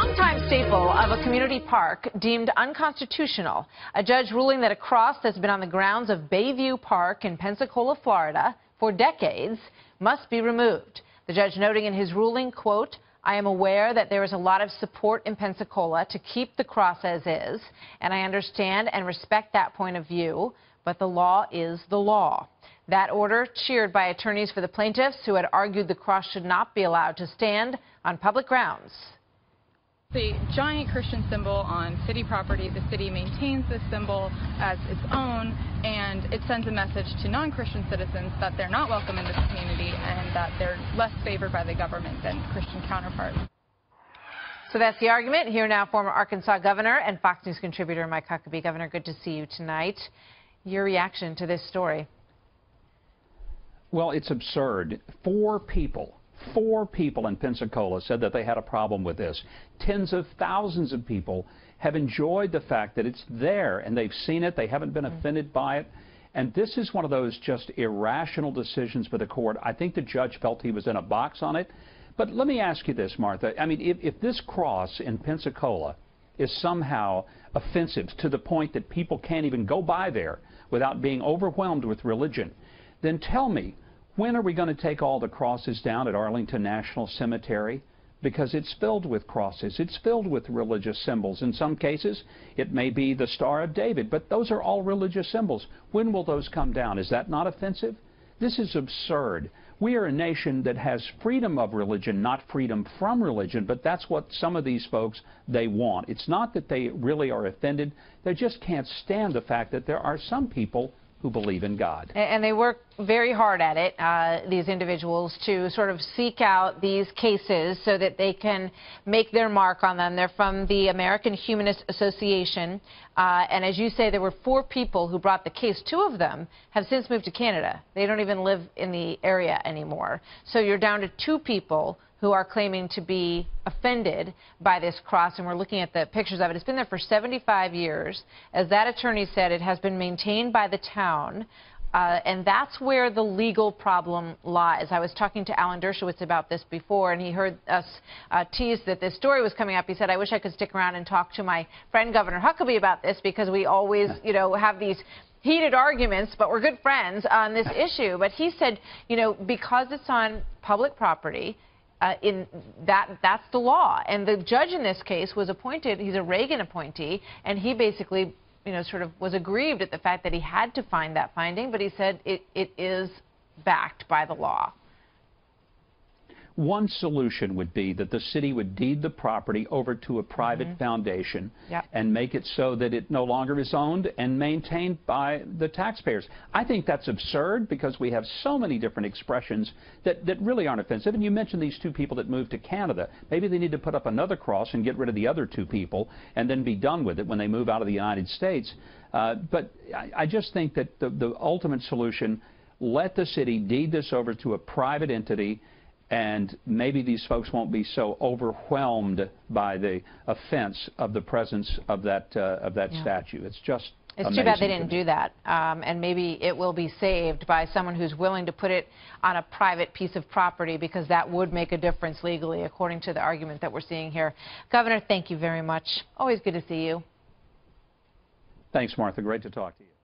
longtime staple of a community park deemed unconstitutional. A judge ruling that a cross that's been on the grounds of Bayview Park in Pensacola, Florida, for decades must be removed. The judge noting in his ruling, quote, "I am aware that there is a lot of support in Pensacola to keep the cross as is, and I understand and respect that point of view, but the law is the law." That order cheered by attorneys for the plaintiffs who had argued the cross should not be allowed to stand on public grounds. The giant Christian symbol on city property, the city maintains this symbol as its own, and it sends a message to non-Christian citizens that they're not welcome in this community and that they're less favored by the government than Christian counterparts. So that's the argument. Here now, former Arkansas governor and Fox News contributor Mike Huckabee. Governor, good to see you tonight. Your reaction to this story? Well, it's absurd. Four people in Pensacola said that they had a problem with this. Tens of thousands of people have enjoyed the fact that it's there and they've seen it. They haven't been offended by it. And this is one of those just irrational decisions by the court. I think the judge felt he was in a box on it. But let me ask you this, Martha. I mean, if this cross in Pensacola is somehow offensive to the point that people can't even go by there without being overwhelmed with religion, then tell me, when are we going to take all the crosses down at Arlington National Cemetery? Because it's filled with crosses. It's filled with religious symbols. In some cases, it may be the Star of David, but those are all religious symbols. When will those come down? Is that not offensive? This is absurd. We are a nation that has freedom of religion, not freedom from religion, but that's what some of these folks, they want. It's not that they really are offended. They just can't stand the fact that there are some people who believe in God. And they work very hard at it, these individuals, to sort of seek out these cases so that they can make their mark on them. They're from the American Humanist Association. And as you say, there were four people who brought the case. Two of them have since moved to Canada. They don't even live in the area anymore. So you're down to two people who are claiming to be offended by this cross, and we're looking at the pictures of it. It's been there for 75 years. As that attorney said, it has been maintained by the town, and that's where the legal problem lies. I was talking to Alan Dershowitz about this before, and he heard us tease that this story was coming up. He said, "I wish I could stick around and talk to my friend Governor Huckabee about this, because we always, you know, have these heated arguments, but we're good friends on this issue." But he said, you know, because it's on public property, that's the law. And the judge in this case was appointed, he's a Reagan appointee, and he basically, you know, sort of was aggrieved at the fact that he had to find that finding, but he said it is backed by the law. One solution would be that the city would deed the property over to a private foundation and make it so that it no longer is owned and maintained by the taxpayers. I think that's absurd, because we have so many different expressions that really aren't offensive. And you mentioned these two people that moved to Canada. Maybe they need to put up another cross and get rid of the other two people and then be done with it when they move out of the United States. But I just think that the ultimate solution, let the city deed this over to a private entity, and maybe these folks won't be so overwhelmed by the offense of the presence of that statue. It's just It's too bad they didn't do that, and maybe it will be saved by someone who's willing to put it on a private piece of property, because that would make a difference legally, according to the argument that we're seeing here. Governor, thank you very much. Always good to see you. Thanks, Martha. Great to talk to you.